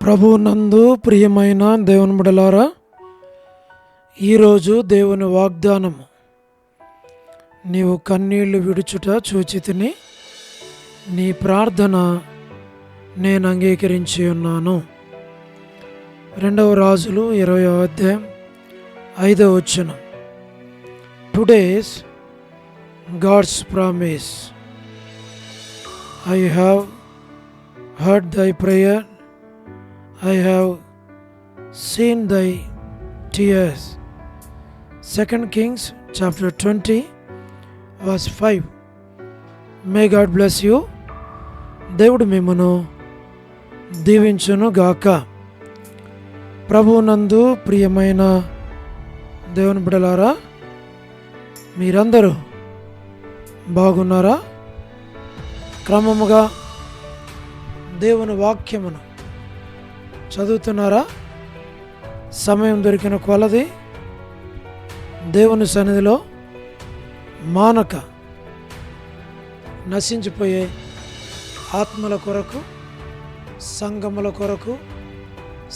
ప్రభువునందు ప్రియమైన దేవుని బిడ్డలారా, ఈరోజు దేవుని వాగ్దానము, నీవు కన్నీళ్లు విడుచుట చూచితిని, నీ ప్రార్థన నేను అంగీకరించి ఉన్నాను. 2 రాజులు 20వ అధ్యాయం 5వ వచనం. Today's God's promise, I have heard thy prayer, I have seen thy tears. 2 Kings chapter 20 verse 5. May God bless you. దేవుడు మిమ్మును దీవించును గాక. ప్రభువునందు ప్రియమైన దేవుని బిడ్డలారా, మీరందరూ బాగున్నారా? క్రమముగా దేవుని వాక్యమును చదువుతున్నారా? సమయం దొరికిన కొలది దేవుని సన్నిధిలో మానక నశించిపోయే ఆత్మల కొరకు, సంఘముల కొరకు,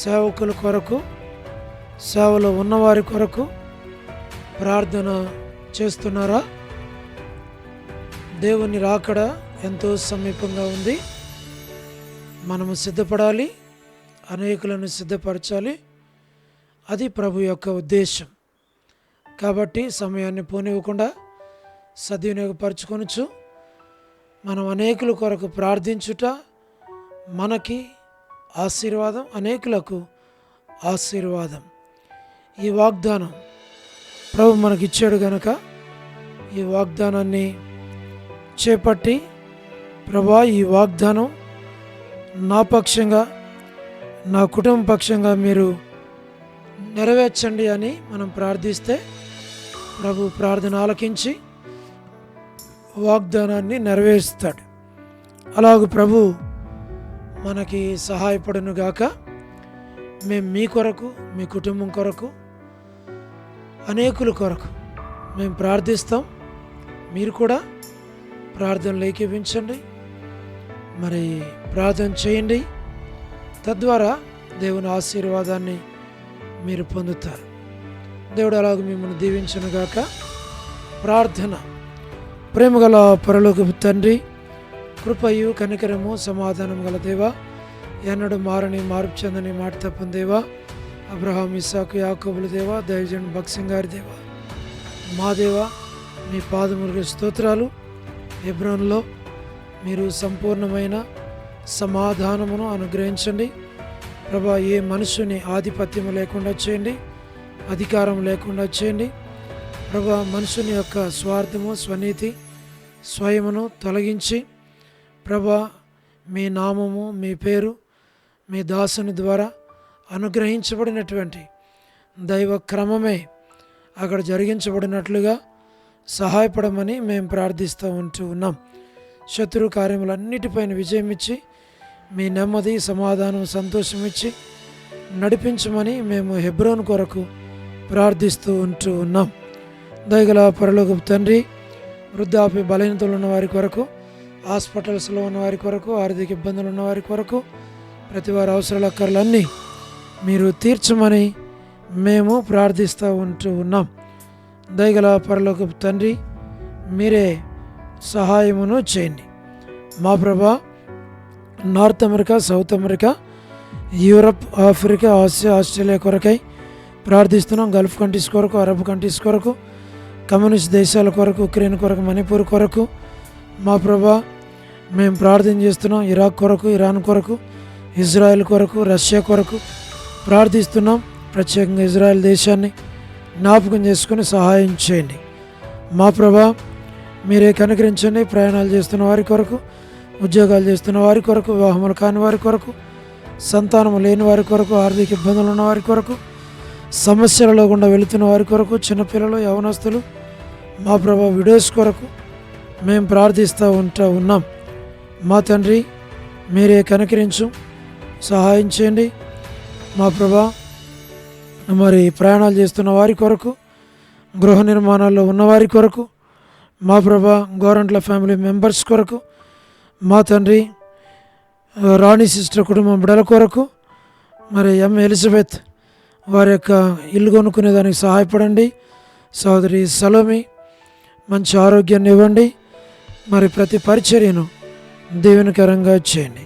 సేవకుల కొరకు, సేవలో ఉన్నవారి కొరకు ప్రార్థన చేస్తున్నారా? దేవుని రాకడ ఎంతో సమీపంగా ఉంది. మనము సిద్ధపడాలి, అనేకులను సిద్ధపరచాలి. అది ప్రభు యొక్క ఉద్దేశం. కాబట్టి సమయాన్ని పోనివ్వకుండా సద్వినియోగపరచుకొనొచ్చు. మనం అనేకుల కొరకు ప్రార్థించుట మనకి ఆశీర్వాదం, అనేకులకు ఆశీర్వాదం. ఈ వాగ్దానం ప్రభు మనకిచ్చాడు గనక ఈ వాగ్దానాన్ని చేపట్టి, ప్రభా ఈ వాగ్దానం నా పక్షంగా, నా కుటుంబ పక్షంగా మీరు నెరవేర్చండి అని మనం ప్రార్థిస్తే ప్రభు ప్రార్థన ఆలకించి వాగ్దానాన్ని నెరవేరుస్తాడు. అలాగే ప్రభు మనకి సహాయపడును గాక. మేము మీ కొరకు, మీ కుటుంబం కొరకు, అనేకుల కొరకు మేము ప్రార్థిస్తాం. మీరు కూడా ప్రార్థనలు ఏకీవించండి, మరి ప్రార్థన చేయండి. తద్వారా దేవుని ఆశీర్వాదాన్ని మీరు పొందుతారు. దేవుడు అలాగే మిమ్మల్ని దీవించునుగాక. ప్రార్థన. ప్రేమగల పరలోకపు తండ్రి, కృపయు కనికరము సమాధానం గల దేవా, ఎన్నడూ మారని మార్పు చెందని మాట తప్పని దేవా, అబ్రహాం, ఇస్సాకు, యాకోబుల దేవా, దైవజన్ భక్సింగ్ గారి దేవా, మా దేవా, మీ పాదములకు స్తోత్రాలు. హెబ్రోన్లో మీరు సంపూర్ణమైన సమాధానమును అనుగ్రహించండి ప్రభా. ఏ మనుషుని ఆధిపత్యం లేకుండా చేయండి, అధికారం లేకుండా చేయండి ప్రభా. మనుషుని యొక్క స్వార్థము, స్వనీతి, స్వయమును తొలగించి ప్రభా, మీ నామము, మీ పేరు మీ దాసుని ద్వారా అనుగ్రహించబడినటువంటి దైవ క్రమమే అక్కడ జరిగించబడినట్లుగా సహాయపడమని మేము ప్రార్థిస్తూ ఉన్నాం. శత్రు కార్యములన్నిటిపైన విజయం ఇచ్చి, మీ నెమ్మది, సమాధానం, సంతోషం ఇచ్చి నడిపించమని మేము హెబ్రోన్ కొరకు ప్రార్థిస్తూ ఉన్నాం. దయగల పరలోకపు తండ్రి, వృద్ధాప్య బలహీనతలు ఉన్న వారి కొరకు, హాస్పిటల్స్లో ఉన్న వారి కొరకు, ఆర్థిక ఇబ్బందులు ఉన్న వారి కొరకు, ప్రతి వారి అవసరాల అక్కర్లన్నీ మీరు తీర్చమని మేము ప్రార్థిస్తూ ఉన్నాం. దయగల పరలోకపు తండ్రి, మీరే సహాయమును చేయండి. మా ప్రభా, north America, south America, Europe, Africa, Asia, Australia కొరకై ప్రార్థిస్తున్నాం. గల్ఫ్ కంట్రీస్ కొరకు, అరబ్ కంట్రీస్ కొరకు, కమ్యూనిస్ట్ దేశాల కొరకు, ఉక్రెయిన్ కొరకు, మణిపూర్ కొరకు మా ప్రభా మేము ప్రార్థన చేస్తున్నాం. ఇరాక్ కొరకు, ఇరాన్ కొరకు, ఇజ్రాయెల్ కొరకు, రష్యా కొరకు ప్రార్థిస్తున్నాం. ప్రత్యేకంగా ఇజ్రాయెల్ దేశాన్ని జ్ఞాపకం చేసుకుని సహాయం చేయండి. మా ప్రభా, మీరే కనుకరించండి. ప్రయాణాలు చేస్తున్న వారి కొరకు, ఉద్యోగాలు చేస్తున్న వారి కొరకు, వివాహములు కాని వారి కొరకు, సంతానము లేని వారి కొరకు, ఆర్థిక ఇబ్బందులు ఉన్న వారి కొరకు, సమస్యలలో గుండా వెళుతున్న వారి కొరకు, చిన్నపిల్లలు, యవనస్తులు, మా ప్రభా విడోస్ కొరకు మేము ప్రార్థిస్తూ ఉన్నాం. మా తండ్రి, మీరే కనుకరించు, సహాయం చేయండి. మా ప్రభా, మరి ప్రయాణాలు చేస్తున్న వారి కొరకు, గృహ నిర్మాణాల్లో ఉన్నవారి కొరకు, మా ప్రభా గోరంట్ల ఫ్యామిలీ మెంబర్స్ కొరకు, మా తండ్రి రాణి సిస్టర్ కుటుంబం బిడల కొరకు, మరి ఎలిజబెత్ వారి యొక్క ఇల్లు కొనుక్కునేదానికి సహాయపడండి. సోదరి సలోమి మంచి ఆరోగ్యాన్ని ఇవ్వండి. మరి ప్రతి పరిచర్యను దీవెనకరంగా చేయండి.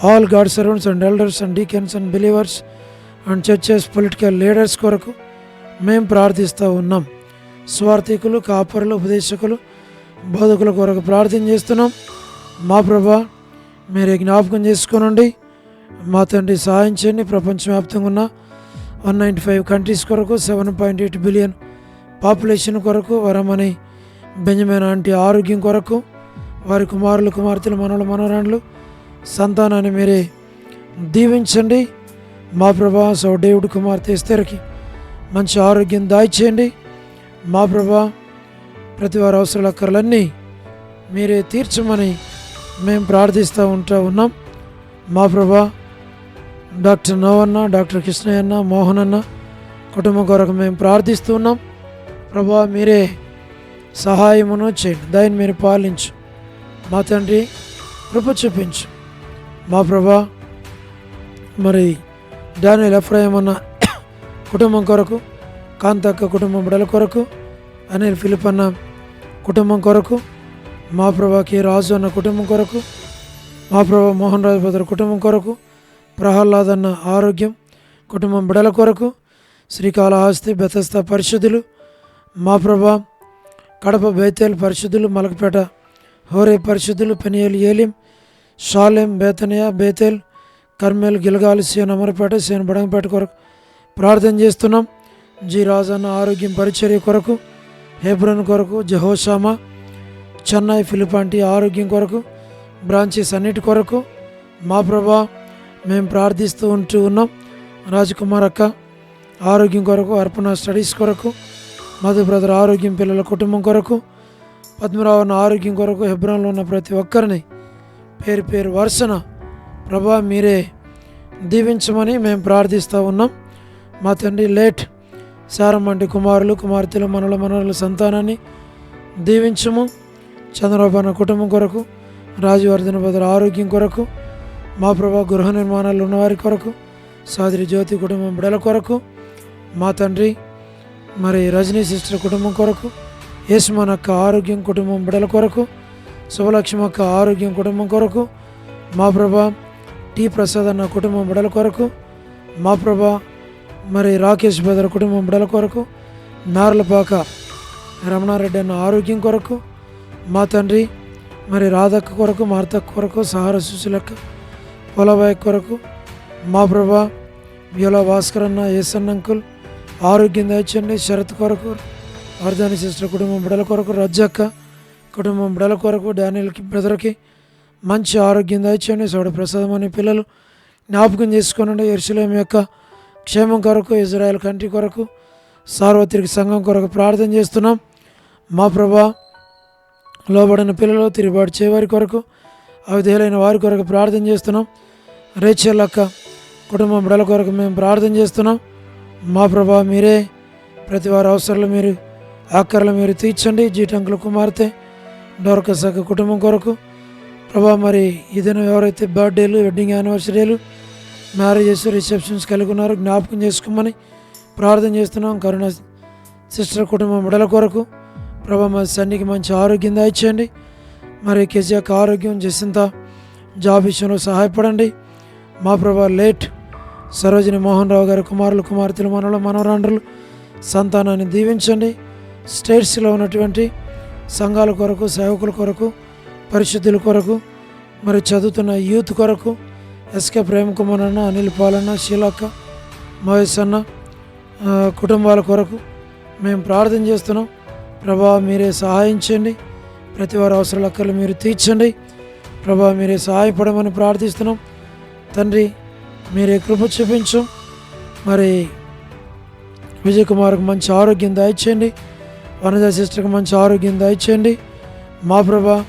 All God servants and elders and deacons and believers and churches political leaders కొరకు మేము ప్రార్థిస్తూ ఉన్నాం. స్వార్థికులు, కాపరులు, ఉపదేశకులు, బోధకుల కొరకు ప్రార్థన చేస్తున్నాం. మా ప్రభా మీరే జ్ఞాపకం చేసుకోనండి. మా తండ్రి సహాయం చేయండి. ప్రపంచవ్యాప్తంగా ఉన్న 195 కంట్రీస్ కొరకు 7.8 బిలియన్ పాపులేషన్ కొరకు వరమని బెంజమిన్ ఆంటీ ఆరోగ్యం కొరకు వారి కుమారులు, కుమార్తెలు, మనవలు, మనవరాండ్లు సంతానాన్ని మీరే దీవించండి. మా ప్రభా డేవిడ్ కుమార్తె ఎస్తేర్కి మంచి ఆరోగ్యం దాయిచేయండి. మా ప్రభా ప్రతి వారి అవసరాల అక్కర్లన్నీ మీరే తీర్చమని మేము ప్రార్థిస్తూ ఉన్నాం. మా ప్రభా డాక్టర్ నవన్న, డాక్టర్ కృష్ణయ్య అన్న, మోహన్ అన్న కుటుంబం కొరకు మేము ప్రార్థిస్తూ ఉన్నాం. ప్రభా మీరే సహాయమును చేయండి. దాన్ని మీరు పాలించు. మా తండ్రి కృప చూపించు. మా ప్రభా మరి డానియల్ ఎఫ్రాయిం అన్న కుటుంబం కొరకు, కాంతక్క కుటుంబం బిడల కొరకు, అనిల్ ఫిలిప్ అన్న కుటుంబం కొరకు, మా ప్రభాకి రాజు అన్న కుటుంబం కొరకు, మా ప్రభా మోహన్ రాజు బ్రదర్ కుటుంబం కొరకు, ప్రహ్లాద్ అన్న ఆరోగ్యం కుటుంబం బిడల కొరకు, శ్రీకాళహస్తి బెతస్తా పరిశుద్ధులు, మా ప్రభా కడప బేతేల్ పరిశుద్ధులు, మలకపేట హోరే పరిశుద్ధులు, పెనియేల్ ఏలిం, షాలెం, బేతనియా, బేతేల్, కర్మేల్, గిల్గాల్, సీఎన్ అమరపేట, సీఎన్ బడంగపేట కొరకు ప్రార్థన చేస్తున్నాం. జి రాజన్న ఆరోగ్యం పరిచర్య కొరకు, హెబ్రోన్ కొరకు, జహోషామా, చెన్నై, ఫిలిపాంటి ఆరోగ్యం కొరకు, బ్రాంచెస్ అన్నిటి కొరకు మా ప్రభా మేము ప్రార్థిస్తూ ఉన్నాం. రాజకుమార్ అక్క ఆరోగ్యం కొరకు, అర్పణ స్టడీస్ కొరకు, మధు బ్రదర్ ఆరోగ్యం పిల్లల కుటుంబం కొరకు, పద్మరావు అన్న ఆరోగ్యం కొరకు, హెబ్రోన్లో ఉన్న ప్రతి ఒక్కరిని పేరు పేరు వరుసన ప్రభా మీరే దీవించమని మేము ప్రార్థిస్తూ ఉన్నాం. మా తండ్రి లేట్ సారమ్మంటి కుమారులు, కుమార్తెలు, మనల మనవల సంతానాన్ని దీవించము. చంద్రబాబు అన్న కుటుంబం కొరకు, రాజవర్ధన బ్రదర్ ఆరోగ్యం కొరకు, మా ప్రభా గృహ నిర్మాణాలు ఉన్నవారి కొరకు, సాదిరి జ్యోతి కుటుంబం బిడల కొరకు, మా తండ్రి మరి రజనీ సిస్టర్ కుటుంబం కొరకు, యేసుమన్ అక్క ఆరోగ్యం కుటుంబం బిడల కొరకు, శుభలక్ష్మి అక్క ఆరోగ్యం కుటుంబం కొరకు, మా ప్రభా టి ప్రసాద్ అన్న కుటుంబం బిడల కొరకు, మా ప్రభా మరి రాకేష్ బ్రదర్ కుటుంబం బిడల కొరకు, నార్లపాక రమణారెడ్డి అన్న ఆరోగ్యం కొరకు, మా తండ్రి మరి రాధక్క కొరకు, మార్తక్క కొరకు, సహార సుశీలక్క పొలబాయ్ కొరకు, మా ప్రభా వ్యూలా భాస్కర్ అన్న, ఏసన్ అంకుల్ ఆరోగ్యం దయచండి. శరత్ కొరకు, వర్ధాని సిస్టర్ కుటుంబం బిడల కొరకు, రజ్జక్క కుటుంబం బిడల కొరకు, డానియల్కి బ్రదర్కి మంచి ఆరోగ్యం దయచండి. సోడ ప్రసాదం అనే పిల్లలు జ్ఞాపకం చేసుకోనండి. యెరూషలేము యొక్క క్షేమం కొరకు, ఇజ్రాయెల్ కంట్రీ కొరకు, సార్వత్రిక సంఘం కొరకు ప్రార్థన చేస్తున్నాం. మా ప్రభా లోబడిన పిల్లలు, తిరుగుబాటు చేయవారి కొరకు, అవిధేయులైన వారి కొరకు ప్రార్థన చేస్తున్నాం. రేచల్ అక్క కుటుంబం బిడల కొరకు మేము ప్రార్థన చేస్తున్నాం. మా ప్రభా మీరే ప్రతి వారి అవసరాలు మీరు ఆకర్లు మీరు తీర్చండి. జీటంకుల కుమార్తె డోర్కస్ అక్క కుటుంబం కొరకు ప్రభా మరి ఈ దినం ఎవరైతే బర్త్డేలు, వెడ్డింగ్ యానివర్సరీలు, మ్యారేజెస్, రిసెప్షన్స్ కలిగి ఉన్నారో జ్ఞాపకం చేసుకోమని ప్రార్థన చేస్తున్నాం. కరుణ సిస్టర్ కుటుంబం బిడల కొరకు ప్రభా మరి సన్నికి మంచి ఆరోగ్యం దాయిచేయండి. మరి కేజీఆక్ ఆరోగ్యం జసింత జాబ్ విషయంలో సహాయపడండి. మా ప్రభా లేట్ సరోజిని మోహన్ రావు గారి కుమారులు, కుమార్తెలు, మనవలు, మనవరాండ్రులు సంతానాన్ని దీవించండి. స్టేట్స్లో ఉన్నటువంటి సంఘాల కొరకు, సేవకుల కొరకు, పరిశుద్ధుల కొరకు, మరి చదువుతున్న యూత్ కొరకు, ఎస్కే ప్రేమ్ కుమార్ అన్న, అనిల్ పాలన్న, శీలక్క, మహేష్ అన్న కుటుంబాల కొరకు మేము ప్రార్థన చేస్తున్నాం. ప్రభా మీరే సహాయం చేయండి. ప్రతి వారి అవసరాల అక్కర్లు మీరు తీర్చండి. ప్రభా మీరే సహాయపడమని ప్రార్థిస్తున్నాం. తండ్రి మీరే కృప చూపించు. మరి విజయ్ కుమార్కి మంచి ఆరోగ్యం దయచేయండి. వనజ సిస్టర్కి మంచి ఆరోగ్యం దయచేయండి. మా ప్రభా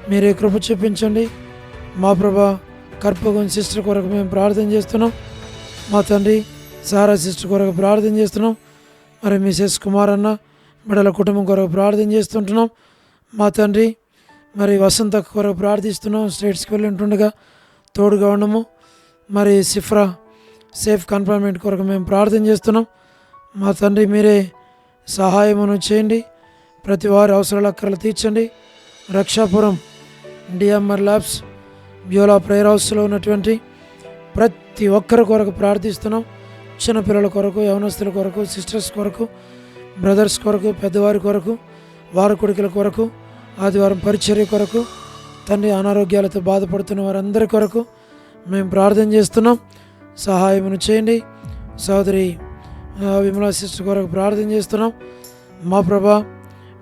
మీరే కృప చూపించండి. మా ప్రభా కర్పగం సిస్టర్ కొరకు మేము ప్రార్థన చేస్తున్నాం. మా తండ్రి సారా సిస్టర్ కొరకు ప్రార్థన చేస్తున్నాం. మరి మిసెస్ కుమార్ అన్న బిడ్డల కుటుంబం కొరకు ప్రార్థన చేస్తుంటున్నాం. మా తండ్రి మరి వసంత కొరకు ప్రార్థిస్తున్నాం. స్టేట్స్కి వెళ్ళి ఉంటుండగా తోడుగా ఉండము. మరి సిఫ్రా సేఫ్ కన్ఫైన్మెంట్ కొరకు మేము ప్రార్థన చేస్తున్నాం. మా తండ్రి మీరే సహాయమును చేయండి. ప్రతి వారి అవసరాల అక్కర్లు తీర్చండి. Rakshapuram DMR labs Beulah prayer హౌస్లో ఉన్నటువంటి ప్రతి ఒక్కరి కొరకు ప్రార్థిస్తున్నాం. చిన్నపిల్లల కొరకు, యవనస్తుల కొరకు, సిస్టర్స్ కొరకు, బ్రదర్స్ కొరకు, పెద్దవారి కొరకు, వారి కొడుకుల కొరకు, ఆదివారం పరిచర్య కొరకు, తండ్రి అనారోగ్యాలతో బాధపడుతున్న వారందరి కొరకు మేము ప్రార్థన చేస్తున్నాం. సహాయమును చేయండి. సోదరి విమలా సిస్టర్ కొరకు ప్రార్థన చేస్తున్నాం. మా ప్రభా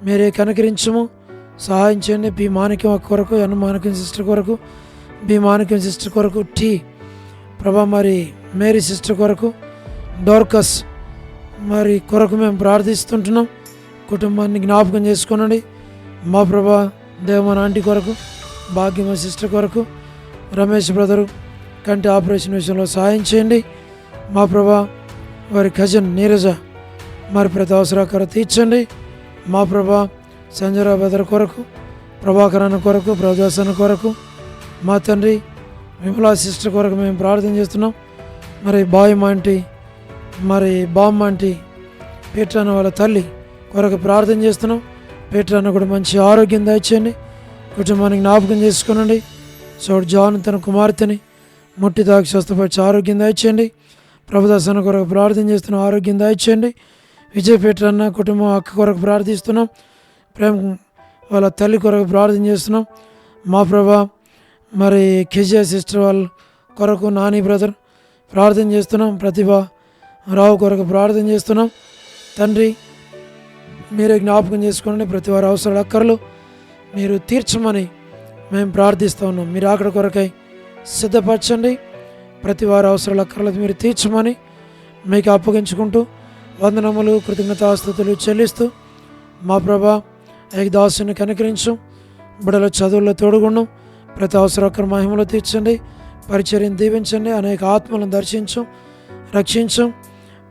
మీరే కనికరించము, సహాయం చేయండి. బి మాణిక్యం కొరకు, ఎన్ మాణిక్యం సిస్టర్ కొరకు, బి మాణిక్యం సిస్టర్ కొరకు, టీ ప్రభా మరి మేరీ సిస్టర్ కొరకు, డోర్కస్ మరి కొరకు మేము ప్రార్థిస్తుంటున్నాం. కుటుంబాన్ని జ్ఞాపకం చేసుకోనండి. మా ప్రభా దేవమాన ఆంటీ కొరకు, భాగ్యమ సిస్టర్ కొరకు, రమేష్ బ్రదరు కంటి ఆపరేషన్ విషయంలో సహాయం చేయండి. మా ప్రభా వారి కజిన్ నీరజ మరి ప్రతి అవసరాకర తీర్చండి. మా ప్రభా సంజయరావు బ్రదర్ కొరకు, ప్రభాకరణ కొరకు, ప్రజాసన కొరకు, మా తండ్రి విమలా సిస్టర్ కొరకు మేము ప్రార్థన చేస్తున్నాం. మరి బాయమ్మ ఆంటీ, మరి బామ్మ ఆంటీ, పీట్రాన్న వాళ్ళ తల్లి కొరకు ప్రార్థన చేస్తున్నాం. పీట్రాన్న కూడా మంచి ఆరోగ్యం దయచేయండి. కుటుంబానికి జ్ఞాపకం చేసుకునండి. సోడు జాన్ తన కుమార్తెని ముట్టి తాకి స్వస్థపరిచి ఆరోగ్యం దయచేయండి. ప్రభుదాసన కొరకు ప్రార్థన చేస్తున్నాం, ఆరోగ్యం దయచేయండి. విజయ్ పీట్రాన్న కుటుంబం అక్క కొరకు ప్రార్థిస్తున్నాం. ప్రేమ వాళ్ళ తల్లి కొరకు ప్రార్థన చేస్తున్నాం. మా ప్రభా మరి కెజియా సిస్టర్ వాళ్ళ కొరకు, నాని బ్రదర్ ప్రార్థన చేస్తున్నాం. ప్రతిభ రావు కొరకు ప్రార్థన చేస్తున్నాం. తండ్రి మీరే జ్ఞాపకం చేసుకోండి. ప్రతి వారి అవసరాల అక్కర్లు మీరు తీర్చమని మేము ప్రార్థిస్తూ ఉన్నాం. మీరు అక్కడ కొరకై సిద్ధపరచండి. ప్రతి వారి అవసరాల అక్కర్లు మీరు తీర్చమని మీకు అప్పగించుకుంటూ వందనములు, కృతజ్ఞతాస్తుతులు చెల్లిస్తూ మా ప్రభా ఏకదాసుని కనికరించు. బిడ్డల చదువుల్లో తోడుగుండం. ప్రతి అవసరకర మహిమలో తీర్చండి. పరిచర్యను దీవించండి. అనేక ఆత్మలను దర్శించు, రక్షించు.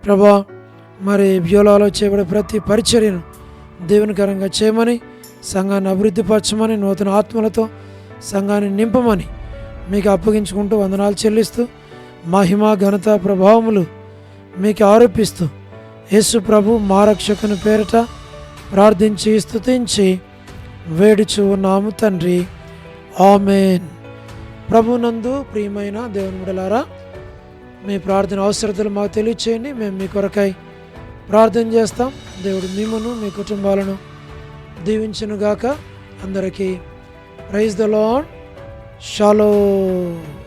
ప్రభా మరి బ్యూలాలో చేయబడే ప్రతి పరిచర్యను దేవునికరంగా చేయమని, సంఘాన్ని అభివృద్ధిపరచమని, నూతన ఆత్మలతో సంఘాన్ని నింపమని మీకు అప్పగించుకుంటూ వందనాలు చెల్లిస్తూ మహిమ, ఘనత, ప్రభావములు మీకు ఆరోపిస్తూ యేసు ప్రభు మా రక్షకుని పేరిట ప్రార్థించి స్తుతించి వేడుచు ఉన్నాము తండ్రి. ఆమేన్. ప్రభునందు ప్రియమైన దేవుని బిడ్డలారా, మీ ప్రార్థన అవసరతలు మాకు తెలియచేయండి. మేము మీ కొరకై ప్రార్థన చేస్తాం. దేవుడు మిమ్మును, మీ కుటుంబాలను దీవించునుగాక. అందరికీ ప్రైజ్ ద లార్డ్. షాలోమ్.